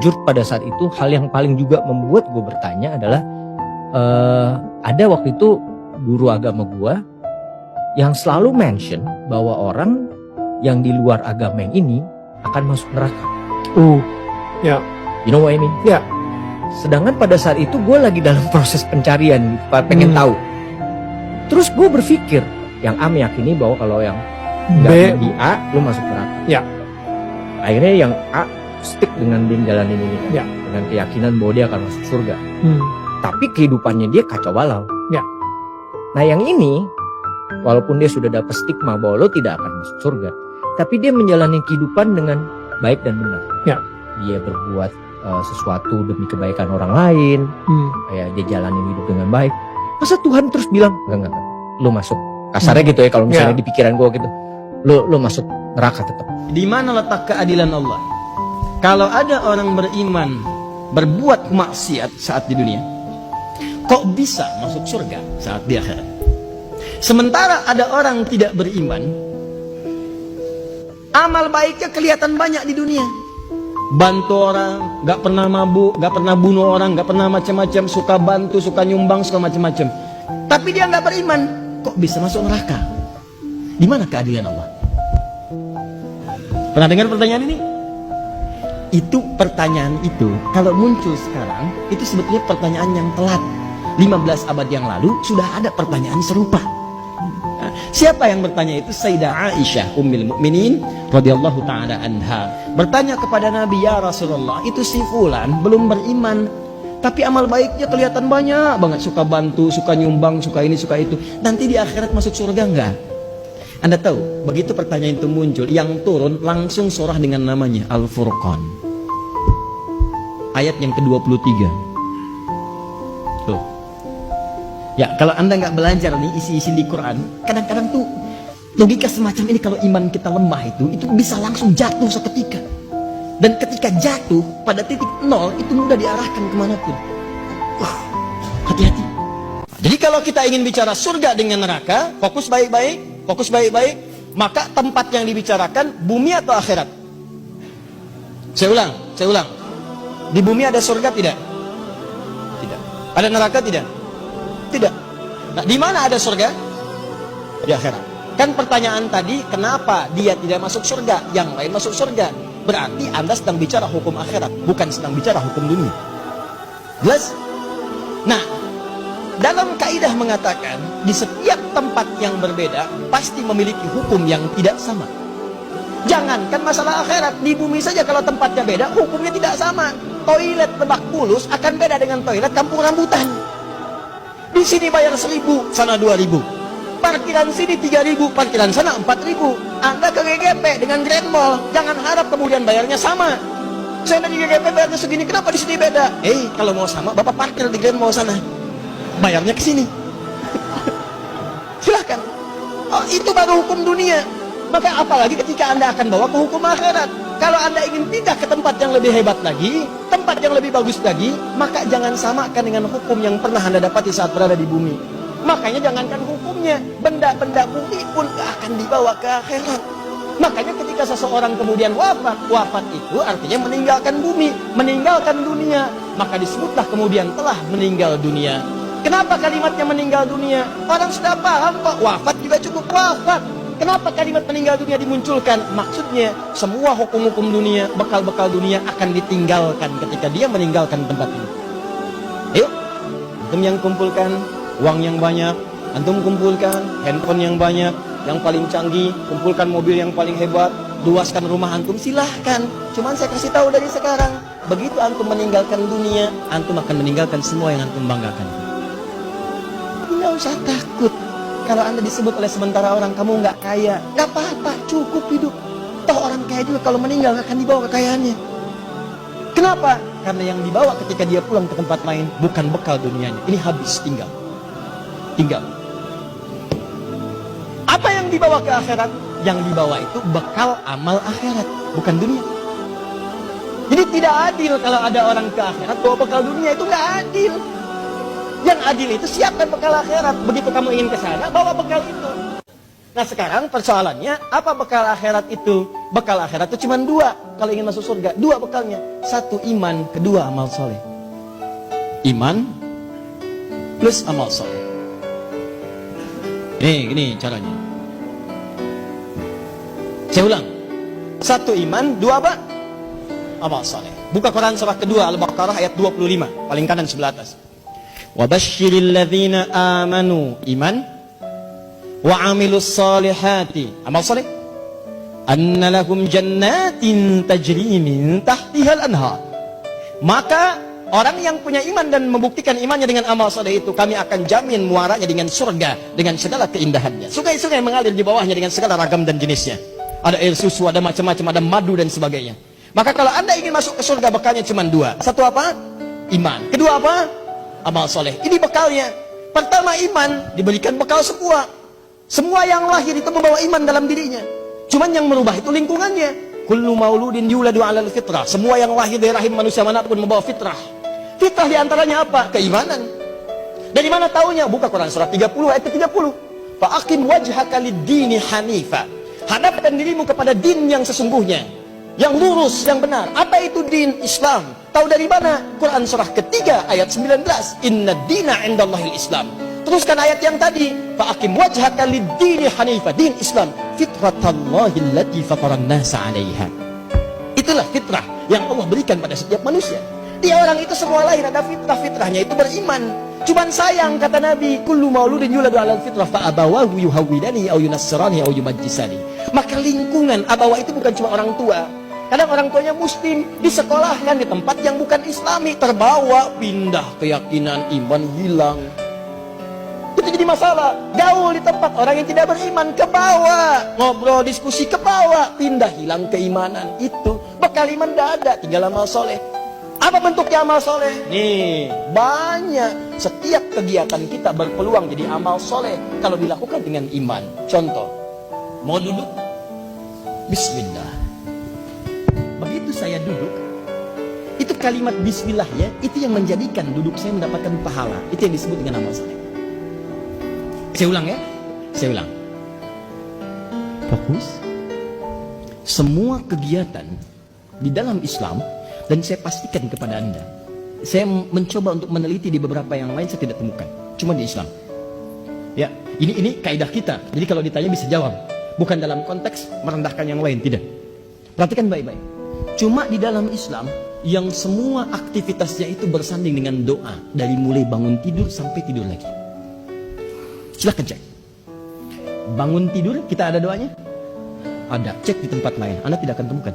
jujur pada saat itu hal yang paling juga membuat gue bertanya adalah ada waktu itu guru agama gue yang selalu mention bahwa orang yang di luar agama yang ini akan masuk neraka. Ya. You know what I mean? Ya. Sedangkan pada saat itu gue lagi dalam proses pencarian, pengen tahu. Terus gue berpikir, yang A meyakini bahwa kalau yang nggak di A, lu masuk neraka. Ya. Akhirnya yang A stick dengan dia jalanin ini, Ya. dengan keyakinan bahwa dia akan masuk surga. Tapi kehidupannya dia kacau balau. Ya. Nah yang ini, walaupun dia sudah dapat stigma bahwa lo tidak akan masuk surga, tapi dia menjalani kehidupan dengan baik dan benar. Ya. Dia berbuat sesuatu demi kebaikan orang lain, kayak dia jalanin hidup dengan baik. Masa Tuhan terus bilang, enggak, lo masuk. Kasarnya gitu ya, kalau misalnya di pikiran gue gitu, lo masuk neraka tetap. Di mana letak keadilan Allah? Kalau ada orang beriman berbuat maksiat saat di dunia, kok bisa masuk surga saat di akhirat? Sementara ada orang tidak beriman, amal baiknya kelihatan banyak di dunia. Bantu orang, gak pernah mabuk, gak pernah bunuh orang, gak pernah macam-macam, suka bantu, suka nyumbang, suka macam-macam. Tapi dia gak beriman, kok bisa masuk neraka? Di mana keadilan Allah? Pernah dengar pertanyaan ini? Itu pertanyaan itu, kalau muncul sekarang, itu sebetulnya pertanyaan yang telat. 15 abad yang lalu sudah ada pertanyaan serupa. Siapa yang bertanya itu? Sayyidah Aisyah Ummul Mukminin radhiyallahu taala anha bertanya kepada Nabi, ya Rasulullah, itu si fulan belum beriman, tapi amal baiknya kelihatan banyak banget, suka bantu, suka nyumbang, suka ini, suka itu. Nanti di akhirat masuk surga enggak? Anda tahu, begitu pertanyaan itu muncul, yang turun langsung surah dengan namanya Al-Furqan. Ayat yang ke-23. Tuh. Ya, kalau Anda nggak belajar nih isi-isi di Quran, kadang-kadang tuh logika semacam ini kalau iman kita lemah itu bisa langsung jatuh seketika. Dan ketika jatuh pada titik nol itu mudah diarahkan kemanapun. Wah, hati-hati. Jadi kalau kita ingin bicara surga dengan neraka, fokus baik-baik, maka tempat yang dibicarakan bumi atau akhirat? Saya ulang. Di bumi ada surga tidak? Tidak. Ada neraka tidak? Tidak. Nah, di mana ada surga? Di akhirat. Kan pertanyaan tadi, kenapa dia tidak masuk surga, yang lain masuk surga? Berarti Anda sedang bicara hukum akhirat, bukan sedang bicara hukum dunia. Jelas? Nah, dalam kaidah mengatakan, di setiap tempat yang berbeda pasti memiliki hukum yang tidak sama. Jangankan masalah akhirat, di bumi saja kalau tempatnya beda, hukumnya tidak sama. Toilet Lebak Bulus akan beda dengan toilet Kampung Rambutan. Di sini bayar 1.000, sana 2.000. Parkiran sini 3.000, parkiran sana 4.000. Anda ke GGP dengan Grand Mall, jangan harap kemudian bayarnya sama. Saya di GGP bayarnya segini, kenapa di sini beda? Kalau mau sama, Bapak parkir di Grand Mall sana. Bayarnya ke sini. Silahkan. Oh, itu baru hukum dunia. Maka apalagi ketika Anda akan bawa ke hukum akhirat. Kalau Anda ingin pindah ke tempat yang lebih hebat lagi, tempat yang lebih bagus lagi, maka jangan samakan dengan hukum yang pernah Anda dapati saat berada di bumi. Makanya jangankan hukumnya, benda-benda bumi pun akan dibawa ke akhirat. Makanya ketika seseorang kemudian wafat itu artinya meninggalkan bumi, meninggalkan dunia. Maka disebutlah kemudian telah meninggal dunia. Kenapa kalimatnya meninggal dunia? Orang sudah paham kok, wafat juga cukup wafat. Kenapa kalimat meninggal dunia dimunculkan? Maksudnya semua hukum-hukum dunia, bekal-bekal dunia akan ditinggalkan ketika dia meninggalkan tempat ini. Ayo, antum yang kumpulkan uang yang banyak, antum kumpulkan handphone yang banyak, yang paling canggih, kumpulkan mobil yang paling hebat, luaskan rumah antum, silahkan. Cuman saya kasih tahu dari sekarang, begitu antum meninggalkan dunia, antum akan meninggalkan semua yang antum banggakan. Tidak usah takut. Kalau Anda disebut oleh sementara orang kamu nggak kaya, nggak apa-apa, cukup hidup. Toh orang kaya juga kalau meninggal akan dibawa kekayaannya. Kenapa? Karena yang dibawa ketika dia pulang ke tempat lain bukan bekal dunianya. Ini habis, tinggal. Apa yang dibawa ke akhirat? Yang dibawa itu bekal amal akhirat, bukan dunia. Jadi tidak adil kalau ada orang ke akhirat bawa bekal dunia, itu nggak adil. Yang adil itu siapkan bekal akhirat. Begitu kamu ingin ke sana, bawa bekal itu. Nah sekarang persoalannya, apa bekal akhirat itu? Bekal akhirat itu cuma dua. Kalau ingin masuk surga, dua bekalnya. Satu iman, kedua amal soleh. Iman plus amal soleh. Gini caranya. Saya ulang. Satu iman, dua apa? Amal soleh. Buka Quran surah kedua, Al-Baqarah ayat 25. Paling kanan sebelah atas. Wabashiril ladzina amanu, iman, wa amilus salihati, amal soleh, anna lahum jannatin tajri min tahtihal anhar. Maka orang yang punya iman dan membuktikan imannya dengan amal soleh itu, kami akan jamin muaranya dengan surga, dengan segala keindahannya. Sungai-sungai mengalir di bawahnya dengan segala ragam dan jenisnya. Ada air susu, ada macam-macam, ada madu dan sebagainya. Maka kalau anda ingin masuk ke surga, bekalnya cuma dua. Satu apa? Iman. Kedua apa? Amal soleh. Ini bekalnya. Pertama iman, diberikan bekal semua. Semua yang lahir itu membawa iman dalam dirinya. Cuman yang merubah itu lingkungannya. Kullu mauludin yuladu 'alal fitrah. Semua yang lahir dari rahim manusia manapun membawa fitrah. Fitrah diantaranya apa? Keimanan. Dari mana taunya? Buka Quran surah 30 ayat 30. Fa'aqim wajhaka lid-dini hanifa. Hadapkan dirimu kepada din yang sesungguhnya, yang lurus, yang benar. Apa itu din? Islam. Tahu dari mana? Quran surah ketiga ayat 19. Inna dina indallahil Islam. Teruskan ayat yang tadi. Fa'aqim wajhaka lid-dini hanifa. Din Islam. Fitratallahi allati fataran nasa 'alaiha. Itulah fitrah yang Allah berikan pada setiap manusia. Dia orang itu semua lahir ada fitrah. Fitrahnya itu beriman. Cuman sayang kata Nabi, kullu mauludin yuladu 'alal fitrah fa abawahu yuhawwidani aw yunassirani aw yumajjisani. Maka lingkungan abawa itu bukan cuma orang tua. Kadang orang tuanya muslim, disekolahkan di tempat yang bukan islami, terbawa, pindah keyakinan, iman hilang. Itu jadi masalah. Gaul di tempat orang yang tidak beriman, ke bawah. Ngobrol, diskusi, ke bawah. Pindah, hilang keimanan. Itu bekal iman tidak ada, tinggal amal soleh. Apa bentuknya amal soleh? Nih, banyak. Setiap kegiatan kita berpeluang jadi amal soleh kalau dilakukan dengan iman. Contoh, mau duduk? Bismillah. Begitu saya duduk, itu kalimat bismillah ya, itu yang menjadikan duduk saya mendapatkan pahala. Itu yang disebut dengan amal soleh. Saya ulang ya, saya ulang. Fokus. Semua kegiatan di dalam Islam, dan saya pastikan kepada anda, saya mencoba untuk meneliti di beberapa yang lain, saya tidak temukan, cuma di Islam. Ya, ini kaidah kita. Jadi kalau ditanya bisa jawab, bukan dalam konteks merendahkan yang lain, tidak. Perhatikan baik-baik. Cuma di dalam Islam yang semua aktivitasnya itu bersanding dengan doa, dari mulai bangun tidur sampai tidur lagi. Silahkan cek. Bangun tidur kita ada doanya? Ada. Cek di tempat lain, anda tidak akan temukan.